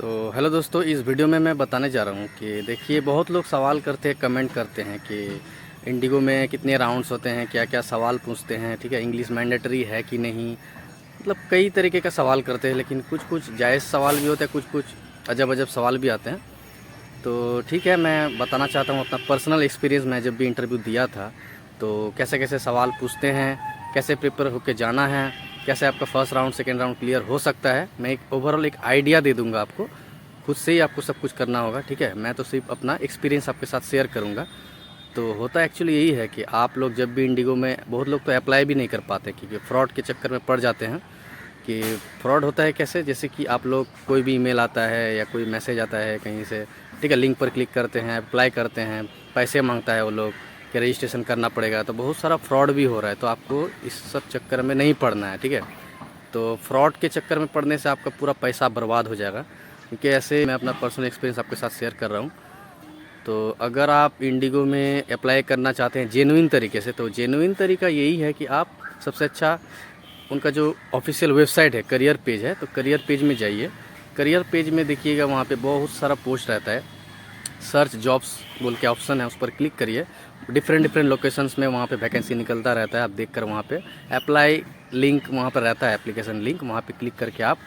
तो हेलो दोस्तों, इस वीडियो में मैं बताने जा रहा हूँ कि देखिए, बहुत लोग सवाल करते हैं, कमेंट करते हैं कि इंडिगो में कितने राउंड्स होते हैं, क्या क्या सवाल पूछते हैं, ठीक है, इंग्लिश मैंडेटरी है कि नहीं। मतलब कई तरीके का सवाल करते हैं, लेकिन कुछ कुछ जायज़ सवाल भी होते हैं, कुछ कुछ अजब अजब सवाल भी आते हैं। तो ठीक है, मैं बताना चाहता हूँ अपना पर्सनल एक्सपीरियंस। मैं जब भी इंटरव्यू दिया था तो कैसे कैसे सवाल पूछते हैं, कैसे प्रिपेयर होकर जाना है, कैसे आपका first round second round clear हो सकता है। मैं एक ओवरऑल एक आइडिया दे दूंगा आपको, खुद से ही आपको सब कुछ करना होगा, ठीक है। मैं तो सिर्फ अपना एक्सपीरियंस आपके साथ शेयर करूंगा। तो होता एक्चुअली यही है कि आप लोग जब भी इंडिगो में, बहुत लोग तो अप्लाई भी नहीं कर पाते क्योंकि फ्रॉड के चक्कर में पड़ जाते हैं। कि फ्रॉड होता है कैसे, जैसे कि आप लोग कोई भी ईमेल आता है या कोई मैसेज आता है कहीं से, ठीक है, लिंक पर क्लिक करते हैं, अप्लाई करते हैं, पैसे मांगता है वो लोग कि रजिस्ट्रेशन करना पड़ेगा। तो बहुत सारा फ्रॉड भी हो रहा है, तो आपको इस सब चक्कर में नहीं पड़ना है, ठीक है। तो फ्रॉड के चक्कर में पड़ने से आपका पूरा पैसा बर्बाद हो जाएगा, क्योंकि ऐसे मैं अपना पर्सनल एक्सपीरियंस आपके साथ शेयर कर रहा हूँ। तो अगर आप इंडिगो में अप्लाई करना चाहते हैं जेन्युइन तरीके से, तो जेन्युइन तरीका यही है कि आप सबसे अच्छा उनका जो ऑफिशियल वेबसाइट है, करियर पेज है, तो करियर पेज में जाइए। करियर पेज में देखिएगा, वहाँ पे बहुत सारा पोस्ट रहता है, सर्च जॉब्स बोल के ऑप्शन है, उस पर क्लिक करिए। डिफरेंट डिफरेंट लोकेशंस में वहाँ पे वैकेंसी निकलता रहता है, आप देखकर वहाँ पे अप्लाई लिंक वहाँ पर रहता है, एप्लीकेशन लिंक, वहाँ पे क्लिक करके आप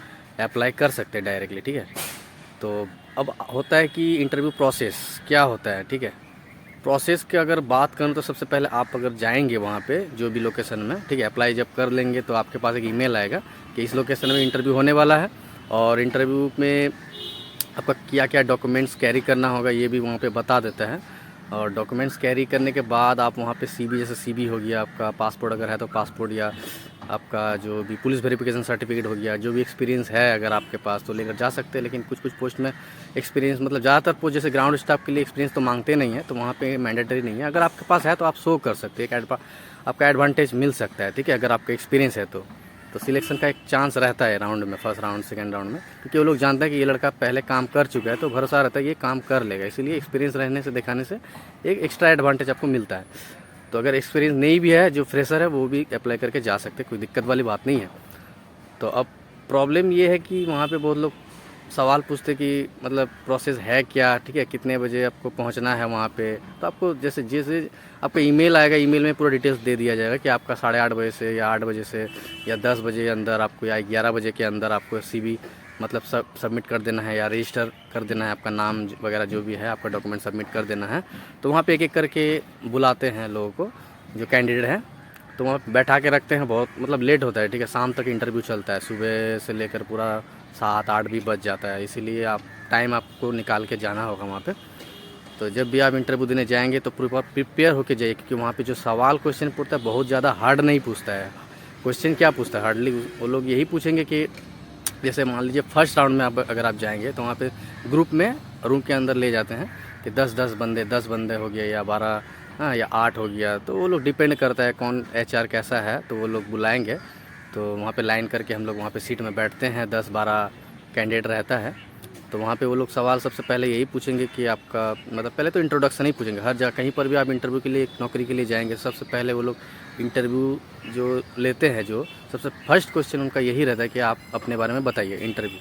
अप्लाई कर सकते हैं डायरेक्टली, ठीक है। तो अब होता है कि इंटरव्यू प्रोसेस क्या होता है, ठीक है। प्रोसेस की अगर बात करूँ तो सबसे पहले आप अगर जाएंगे वहाँ पे जो भी लोकेशन में, ठीक है, अप्लाई जब कर लेंगे तो आपके पास एक ईमेल आएगा कि इस लोकेशन में इंटरव्यू होने वाला है, और इंटरव्यू में आपका क्या क्या डॉक्यूमेंट्स कैरी करना होगा ये भी वहाँ पे बता देता है। और डॉक्यूमेंट्स कैरी करने के बाद आप वहाँ पे सीवी, जैसे सीवी हो गया आपका, पासपोर्ट अगर है तो पासपोर्ट, या आपका जो भी पुलिस वेरिफिकेशन सर्टिफिकेट हो गया, जो भी एक्सपीरियंस है अगर आपके पास तो लेकर जा सकते हैं। लेकिन कुछ कुछ पोस्ट में एक्सपीरियंस, मतलब ज़्यादातर पोस्ट जैसे ग्राउंड स्टाफ के लिए एक्सपीरियंस तो मांगते नहीं है, तो वहाँ पे मैंडेटरी नहीं है। अगर आपके पास है तो आप शो कर सकते हैं, आपका एडवांटेज मिल सकता है, ठीक है, अगर आपका एक्सपीरियंस है तो सिलेक्शन का एक चांस रहता है राउंड में, फर्स्ट राउंड सेकंड राउंड में, क्योंकि वो लोग जानते हैं कि ये लड़का पहले काम कर चुका है, तो भरोसा रहता है ये काम कर लेगा। इसीलिए एक्सपीरियंस रहने से, दिखाने से एक एक्स्ट्रा एडवांटेज आपको मिलता है। तो अगर एक्सपीरियंस नहीं भी है, जो फ्रेशर है वो भी अप्लाई करके जा सकते हैं, कोई दिक्कत वाली बात नहीं है। तो अब प्रॉब्लम ये है कि वहाँ पे बहुत लोग सवाल पूछते कि मतलब प्रोसेस है क्या, ठीक है, कितने बजे आपको पहुँचना है वहाँ पे। तो आपको जैसे जैसे आपका ईमेल आएगा, ईमेल में पूरा डिटेल्स दे दिया जाएगा कि आपका 8:30 बजे से या 8 बजे से या 10 बजे के अंदर आपको, या 11 बजे के अंदर आपको सीवी मतलब सबमिट कर देना है, या रजिस्टर कर देना है, आपका नाम वगैरह जो भी है, आपका डॉक्यूमेंट सबमिट कर देना है। तो वहाँ पे एक एक करके बुलाते हैं लोगों को, जो कैंडिडेट हैं, तो वहाँ बैठा के रखते हैं। बहुत मतलब लेट होता है, ठीक है, शाम तक इंटरव्यू चलता है, सुबह से लेकर पूरा 7-8 भी बज जाता है। इसीलिए आप टाइम आपको निकाल के जाना होगा वहाँ पे। तो जब भी आप इंटरव्यू देने जाएंगे तो प्रिपेयर होके जाइए, क्योंकि वहाँ पे जो सवाल क्वेश्चन पूछता है बहुत ज़्यादा हार्ड नहीं पूछता है। क्वेश्चन क्या पूछता है हार्डली, वो लोग यही पूछेंगे कि जैसे मान लीजिए फर्स्ट राउंड में आप अगर आप जाएंगे तो वहाँ पे ग्रुप में रूम के अंदर ले जाते हैं कि 10 बंदे हो गए, या 12, हाँ, या 8 हो गया। तो वो लोग डिपेंड करता है कौन एचआर कैसा है, तो वो लोग बुलाएंगे। तो वहाँ पे लाइन करके हम लोग वहाँ पे सीट में बैठते हैं, 10-12 कैंडिडेट रहता है। तो वहाँ पे वो लोग सवाल सबसे पहले यही पूछेंगे कि आपका, मतलब पहले तो इंट्रोडक्शन ही पूछेंगे। हर जगह कहीं पर भी आप इंटरव्यू के लिए, नौकरी के लिए जाएंगे, सबसे पहले वो लोग इंटरव्यू जो लेते हैं, जो सबसे फर्स्ट क्वेश्चन उनका यही रहता है कि आप अपने बारे में बताइए इंटरव्यू,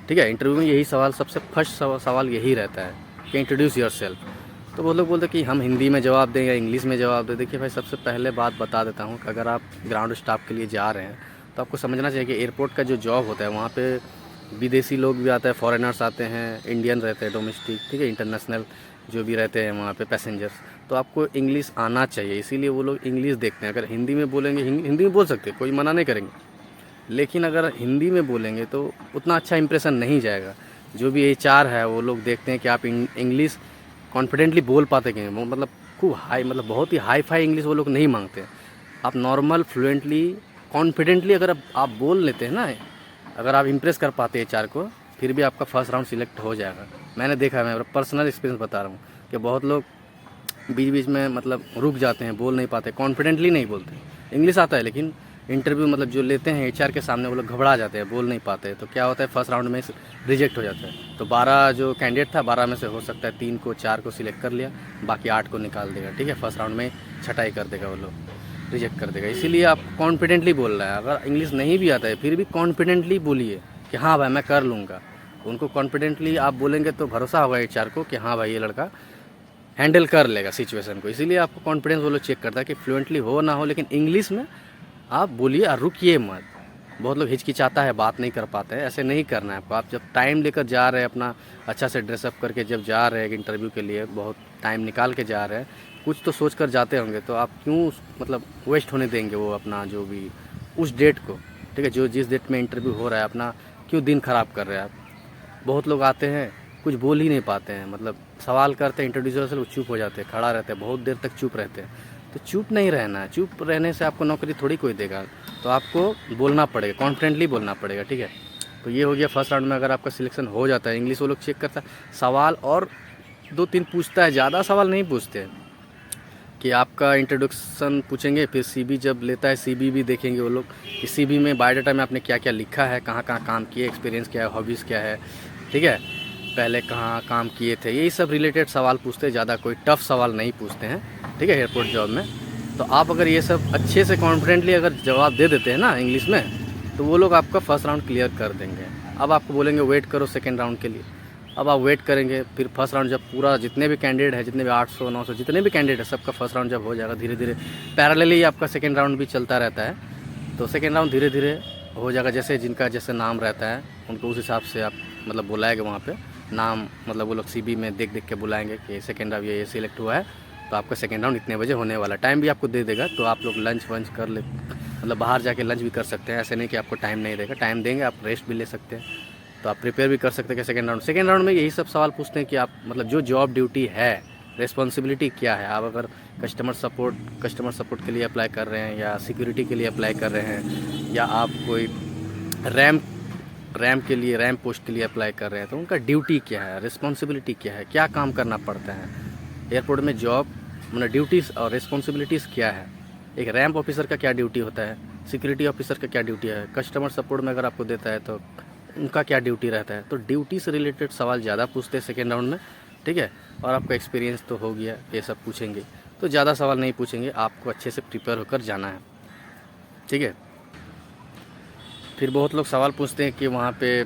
ठीक है। इंटरव्यू में यही सवाल, सबसे फर्स्ट सवाल यही रहता है कि इंट्रोड्यूस योर सेल्फ। तो वो लोग बोलते हैं कि हम हिंदी में जवाब दें या इंग्लिश में जवाब दें। देखिए भाई, सबसे पहले बात बता देता हूँ कि अगर आप ग्राउंड स्टाफ के लिए जा रहे हैं तो आपको समझना चाहिए कि एयरपोर्ट का जो जॉब होता है वहाँ पे विदेशी लोग भी आते हैं, फॉरेनर्स आते हैं, इंडियन रहते हैं, डोमेस्टिक, ठीक है, इंटरनेशनल जो भी रहते हैं वहाँ पे पैसेंजर्स। तो आपको इंग्लिश आना चाहिए, इसीलिए वो लोग इंग्लिश देखते हैं। अगर हिंदी में बोलेंगे, हिंदी में बोल सकते हैं, कोई मना नहीं करेंगे, लेकिन अगर हिंदी में बोलेंगे तो उतना अच्छा इंप्रेशन नहीं जाएगा। जो भी एचआर है वो लोग देखते हैं कि आप इंग्लिश कॉन्फिडेंटली बोल पाते कि नहीं, मतलब खूब हाई, मतलब बहुत ही हाई फाई इंग्लिश वो लोग नहीं मांगते। आप नॉर्मल फ्लुएंटली कॉन्फिडेंटली अगर आप बोल लेते हैं ना, अगर आप इंप्रेस कर पाते हैं एचआर को, फिर भी आपका फर्स्ट राउंड सिलेक्ट हो जाएगा। मैंने देखा है, मैं पर्सनल एक्सपीरियंस बता रहा हूँ कि बहुत लोग बीच बीच में मतलब रुक जाते हैं, बोल नहीं पाते, कॉन्फिडेंटली नहीं बोलते। इंग्लिश आता है लेकिन इंटरव्यू मतलब जो लेते हैं एचआर के सामने, वो लोग घबरा जाते हैं, बोल नहीं पाते। तो क्या होता है, फर्स्ट राउंड में रिजेक्ट हो जाता है। तो 12 जो कैंडिडेट था, 12 में से हो सकता है 3 को 4 को सिलेक्ट कर लिया, बाकी 8 को निकाल देगा, ठीक है। फर्स्ट राउंड में छटाई कर देगा, वो लोग रिजेक्ट कर देगा। इसीलिए आप कॉन्फिडेंटली बोल रहे हैं। अगर इंग्लिश नहीं भी आता है फिर भी कॉन्फिडेंटली बोलिए कि हाँ भाई मैं कर लूँगा, उनको कॉन्फिडेंटली आप बोलेंगे तो भरोसा होगा एचआर को कि हाँ भाई ये लड़का हैंडल कर लेगा सिचुएशन को। इसीलिए आपको कॉन्फिडेंस वो लोग चेक करता है कि फ्लुएंटली हो ना हो, लेकिन इंग्लिश में आप बोलिए और रुकिए मत। बहुत लोग हिचकिचाता है, बात नहीं कर पाते हैं, ऐसे नहीं करना है आपको। आप जब टाइम लेकर जा रहे हैं, अपना अच्छा से ड्रेसअप करके जब जा रहे हैं इंटरव्यू के लिए, बहुत टाइम निकाल के जा रहे हैं, कुछ तो सोच कर जाते होंगे, तो आप क्यों मतलब वेस्ट होने देंगे वो अपना जो भी उस डेट को, ठीक है, जो जिस डेट में इंटरव्यू हो रहा है, अपना क्यों दिन ख़राब कर रहे हैं आप। बहुत लोग आते हैं कुछ बोल ही नहीं पाते हैं, मतलब सवाल करते हैं इंट्रोड्यूसर से, वो चुप हो जाते हैं, खड़ा रहते हैं, बहुत देर तक चुप रहते हैं। तो चुप नहीं रहना है, चुप रहने से आपको नौकरी थोड़ी कोई देगा। तो आपको बोलना पड़ेगा, कॉन्फिडेंटली बोलना पड़ेगा, ठीक है। तो ये हो गया फर्स्ट राउंड में। अगर आपका सिलेक्शन हो जाता है, इंग्लिश वो लोग चेक करता है, सवाल और 2-3 पूछता है, ज़्यादा सवाल नहीं पूछते हैं कि आपका इंट्रोडक्शन पूछेंगे, फिर सीबी जब लेता है सीबी भी देखेंगे वो लोग कि सीबी में बायोडाटा में आपने क्या क्या लिखा है, कहाँ कहाँ काम किए, एक्सपीरियंस क्या है, हॉबीज़ क्या है, ठीक है, पहले कहाँ काम किए थे, यही सब रिलेटेड सवाल पूछते हैं, ज़्यादा कोई टफ सवाल नहीं पूछते हैं, ठीक है, एयरपोर्ट जॉब में। तो आप अगर ये सब अच्छे से कॉन्फिडेंटली अगर जवाब दे देते हैं ना इंग्लिश में, तो वो लोग आपका फर्स्ट राउंड क्लियर कर देंगे। अब आपको बोलेंगे वेट करो सेकेंड राउंड के लिए। अब आप वेट करेंगे, फिर फर्स्ट राउंड जब पूरा जितने भी कैंडिडेट है, जितने भी 800-900 जितने भी कैंडिडेट है, सबका फर्स्ट राउंड जब हो जाएगा, धीरे धीरे पैरेलली आपका सेकेंड राउंड भी चलता रहता है। तो सेकेंड राउंड धीरे धीरे हो जाएगा, जैसे जिनका जैसे नाम रहता है उनको उस हिसाब से आप मतलब बुलाएंगे वहाँ पे नाम, मतलब वो लोग सीबी में देख देख के बुलाएंगे कि सेकेंड राउंड ये सिलेक्ट हुआ है, तो आपका सेकेंड राउंड इतने बजे होने वाला। टाइम भी आपको दे देगा, तो आप लोग लंच वंच कर ले, मतलब बाहर जाके लंच भी कर सकते हैं, ऐसे नहीं कि आपको टाइम नहीं देगा, टाइम देंगे, आप रेस्ट भी ले सकते हैं, तो आप प्रिपेयर भी कर सकते हैं कि सेकेंड राउंड में यही सब सवाल पूछते हैं कि आप मतलब जो जॉब ड्यूटी है, रिस्पॉन्सिबिलिटी क्या है। आप अगर कस्टमर सपोर्ट के लिए अप्लाई कर रहे हैं, या सिक्योरिटी के लिए अप्लाई कर रहे हैं, या आप कोई रैम पोस्ट के लिए अप्लाई कर रहे हैं, तो उनका ड्यूटी क्या है, रिस्पॉन्सिबिलिटी क्या है, क्या काम करना पड़ता है एयरपोर्ट में। जॉब मतलब ड्यूटीज़ और रिस्पॉन्सिबिलिटीज़ क्या है, एक रैम्प ऑफिसर का क्या ड्यूटी होता है, सिक्योरिटी ऑफिसर का क्या ड्यूटी है, कस्टमर सपोर्ट में अगर आपको देता है तो उनका क्या ड्यूटी रहता है। तो ड्यूटी से रिलेटेड सवाल ज़्यादा पूछते हैं सेकेंड राउंड में, ठीक है। और आपका एक्सपीरियंस तो हो गया, ये सब पूछेंगे, तो ज़्यादा सवाल नहीं पूछेंगे, आपको अच्छे से प्रिपेयर होकर जाना है, ठीक है। फिर बहुत लोग सवाल पूछते हैं कि वहाँ पे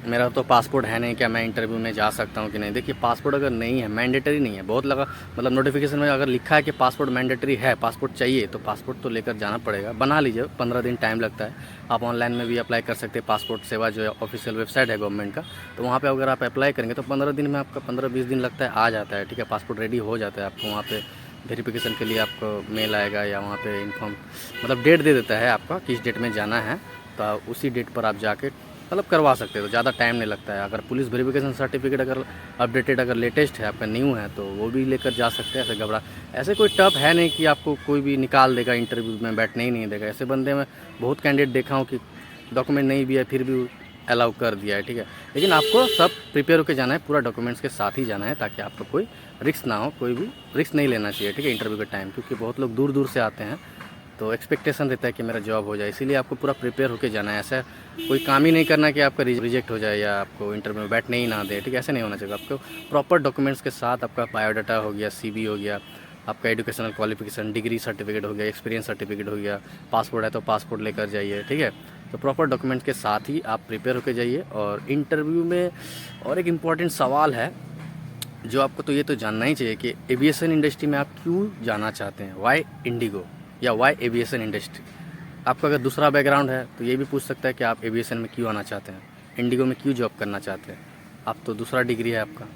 मेरा तो पासपोर्ट है नहीं, क्या मैं इंटरव्यू में जा सकता हूँ कि नहीं। देखिए, पासपोर्ट अगर नहीं है, मैंडेटरी नहीं है, बहुत लगा मतलब नोटिफिकेशन में अगर लिखा है कि पासपोर्ट मैंडेटरी है, पासपोर्ट चाहिए, तो पासपोर्ट तो लेकर जाना पड़ेगा, बना लीजिए, 15 दिन टाइम लगता है। आप ऑनलाइन में भी अप्लाई कर सकते हैं, पासपोर्ट सेवा जो है ऑफिशियल वेबसाइट है गवर्नमेंट का, तो वहाँ पर अगर आप अप्लाई करेंगे तो 15 दिन में आपका 15-20 दिन लगता है, आ जाता है, ठीक है, पासपोर्ट रेडी हो जाता है। आपको वहाँ पर वेरिफिकेशन के लिए आपको मेल आएगा, या वहाँ पर इन्फॉर्म मतलब डेट दे देता है आपका किस डेट में जाना है, तो उसी डेट पर आप जाके मतलब करवा सकते हो, तो ज़्यादा टाइम नहीं लगता है। अगर पुलिस वेरिफिकेशन सर्टिफिकेट अगर अपडेटेड, अगर लेटेस्ट है, आपका न्यू है, तो वो भी लेकर जा सकते हैं। ऐसे कोई टफ है नहीं कि आपको कोई भी निकाल देगा इंटरव्यू में, बैठने ही नहीं देगा। ऐसे बंदे में बहुत कैंडिडेट देखा हूँ कि डॉक्यूमेंट नहीं भी है फिर भी अलाउ कर दिया है, ठीक है। लेकिन आपको सब प्रिपेयर होकर जाना है, पूरा डॉक्यूमेंट्स के साथ ही जाना है, ताकि आपको कोई रिस्क ना हो, कोई भी रिस्क नहीं लेना चाहिए, ठीक है, इंटरव्यू के टाइम। क्योंकि बहुत लोग दूर दूर से आते हैं, तो एक्सपेक्टेशन रहता है कि मेरा जॉब हो जाए, इसीलिए आपको पूरा प्रिपेयर होकर जाना है। ऐसा कोई काम ही नहीं करना कि आपका रिजेक्ट हो जाए या आपको इंटरव्यू में बैठने ही ना दे, ठीक है, ऐसे नहीं होना चाहिए। आपको प्रॉपर डॉक्यूमेंट्स के साथ आपका बायोडाटा हो गया, सीबी हो गया, आपका एजुकेशनल क्वालिफिकेशन, डिग्री सर्टिफिकेट हो गया, एक्सपीरियंस सर्टिफिकेट हो गया, पासपोर्ट है तो पासपोर्ट लेकर जाइए, ठीक है। तो प्रॉपर डॉक्यूमेंट्स के साथ ही आप प्रिपेयर होकर जाइए। और इंटरव्यू में और एक इम्पॉर्टेंट सवाल है जो आपको तो ये तो जानना ही चाहिए कि एविएशन इंडस्ट्री में आप क्यों जाना चाहते हैं, वाई इंडिगो या वाई एविएशन इंडस्ट्री। आपका अगर दूसरा बैकग्राउंड है तो ये भी पूछ सकता है कि आप एविएशन में क्यों आना चाहते हैं, इंडिगो में क्यों जॉब करना चाहते हैं, आप तो दूसरा डिग्री है आपका।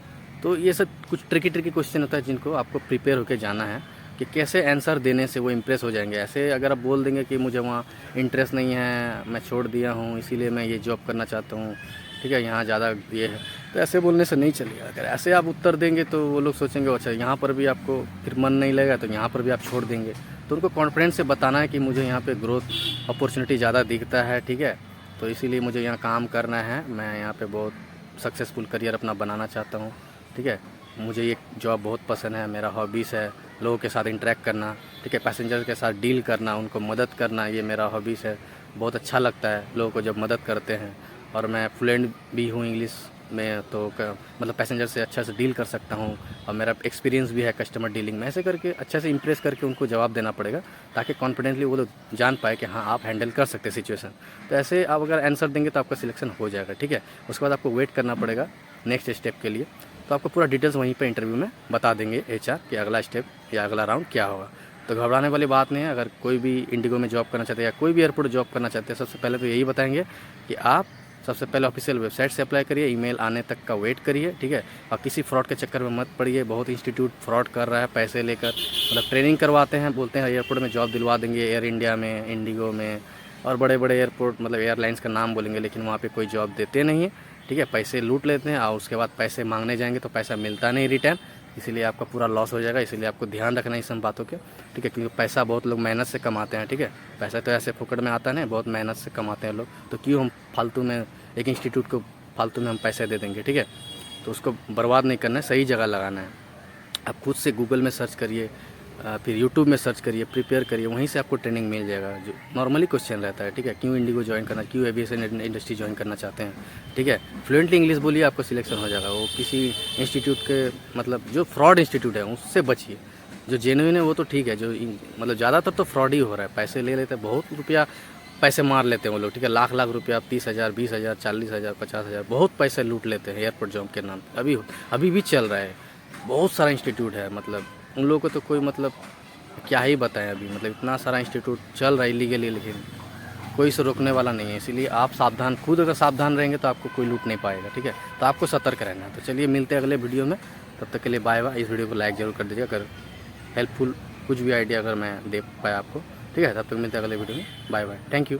तो ये सब कुछ ट्रिकी क्वेश्चन होता है जिनको आपको प्रिपेयर होकर जाना है कि कैसे आंसर देने से वो इम्प्रेस हो जाएंगे। ऐसे अगर आप बोल देंगे कि मुझे वहाँ इंटरेस्ट नहीं है, मैं छोड़ दिया हूँ, इसीलिए मैं ये जॉब करना चाहता हूँ, ठीक है, यहाँ ज़्यादा ये है, तो ऐसे बोलने से नहीं चलेगा। अगर ऐसे आप उत्तर देंगे तो वो लोग सोचेंगे अच्छा यहाँ पर भी आपको फिर मन नहीं लगेगा, तो यहाँ पर भी आप छोड़ देंगे। तो उनको कॉन्फिडेंस से बताना है कि मुझे यहाँ पे ग्रोथ अपॉर्चुनिटी ज़्यादा दिखता है, ठीक है, तो इसीलिए मुझे यहाँ काम करना है, मैं यहाँ पे बहुत सक्सेसफुल करियर अपना बनाना चाहता हूँ, ठीक है, मुझे ये जॉब बहुत पसंद है, मेरा हॉबीज़ है लोगों के साथ इंटरेक्ट करना, ठीक है, पैसेंजर के साथ डील करना, उनको मदद करना, ये मेरा हॉबीज़ है। बहुत अच्छा लगता है लोगों को जब मदद करते हैं। और मैं फ्लुएंट भी हूँ इंग्लिश मैं तो मतलब पैसेंजर से अच्छा से डील कर सकता हूँ और मेरा एक्सपीरियंस भी है कस्टमर डीलिंग में। ऐसे करके अच्छे से इंप्रेस करके उनको जवाब देना पड़ेगा, ताकि कॉन्फिडेंटली वो लोग जान पाए कि हाँ आप हैंडल कर सकते हैं सिचुएशन। तो ऐसे आप अगर आंसर देंगे तो आपका सिलेक्शन हो जाएगा, ठीक है। उसके बाद आपको वेट करना पड़ेगा नेक्स्ट स्टेप के लिए। तो आपको पूरा डिटेल्स वहीं पे इंटरव्यू में बता देंगे HR कि अगला स्टेप या अगला राउंड क्या होगा। तो घबराने वाली बात नहीं है। अगर कोई भी इंडिगो में जॉब करना चाहते हैं या कोई भी एयरपोर्ट जॉब करना चाहते हैं, सबसे पहले तो यही बताएंगे कि आप सबसे पहले ऑफिशियल वेबसाइट से अप्लाई करिए, ईमेल आने तक का वेट करिए, ठीक है। और किसी फ्रॉड के चक्कर में मत पड़िए। बहुत इंस्टीट्यूट फ्रॉड कर रहा है पैसे लेकर, मतलब ट्रेनिंग करवाते हैं, बोलते हैं एयरपोर्ट में जॉब दिलवा देंगे, एयर इंडिया में, इंडिगो में और बड़े बड़े एयरपोर्ट मतलब एयरलाइंस का नाम बोलेंगे, लेकिन वहाँ पे कोई जॉब देते नहीं है, ठीक है। पैसे लूट लेते हैं और उसके बाद पैसे मांगने जाएंगे तो पैसा मिलता नहीं रिटर्न, इसीलिए आपका पूरा लॉस हो जाएगा। इसीलिए आपको ध्यान रखना इन सब बातों के, ठीक है। क्योंकि पैसा बहुत लोग मेहनत से कमाते हैं, ठीक है। पैसा तो ऐसे फुकट में आता नहीं, बहुत मेहनत से कमाते हैं लोग। तो क्यों हम फालतू में एक इंस्टीट्यूट को फालतू में हम पैसे दे देंगे, ठीक है। तो उसको बर्बाद नहीं करना है, सही जगह लगाना है। आप खुद से गूगल में सर्च करिए, फिर यूट्यूब में सर्च करिए, प्रिपेयर करिए, वहीं से आपको ट्रेनिंग मिल जाएगा। जो नॉर्मली क्वेश्चन रहता है, ठीक है। क्यों इंडिगो ज्वाइन करना, क्यों एविएशन इंडस्ट्री ज्वाइन करना चाहते हैं, ठीक है। फ्लुएंटली इंग्लिश बोलिए, आपको सिलेक्शन हो जाएगा। वो किसी इंस्टीट्यूट के मतलब जो फ्रॉड इंस्टीट्यूट है उससे बचिए। जो जेन्युइन है वो तो ठीक है, जो मतलब ज़्यादातर तो फ्रॉड ही हो रहा है। पैसे ले लेते हैं, बहुत रुपया पैसे मार लेते हैं वो लोग, ठीक है। लाख लाख रुपया, 30,000, 20,000, 40,000, 50,000, बहुत पैसे लूट लेते हैं एयरपोर्ट जॉब के नाम पे। अभी भी चल रहा है, बहुत सारा इंस्टीट्यूट है। मतलब उन लोगों को तो कोई मतलब क्या ही बताएं अभी, मतलब इतना सारा इंस्टीट्यूट चल रहा है इलीगली, लेकिन कोई से रोकने वाला नहीं है। इसीलिए आप सावधान, खुद अगर सावधान रहेंगे तो आपको कोई लूट नहीं पाएगा, ठीक है। तो आपको सतर्क रहना है। तो चलिए मिलते हैं अगले वीडियो में, तब तक के लिए बाय बाय। इस वीडियो को लाइक जरूर कर दीजिएगा अगर हेल्पफुल कुछ भी आइडिया अगर मैं दे पाया आपको, ठीक है। तब तक मिलते हैं अगले वीडियो में, बाय बाय, थैंक यू।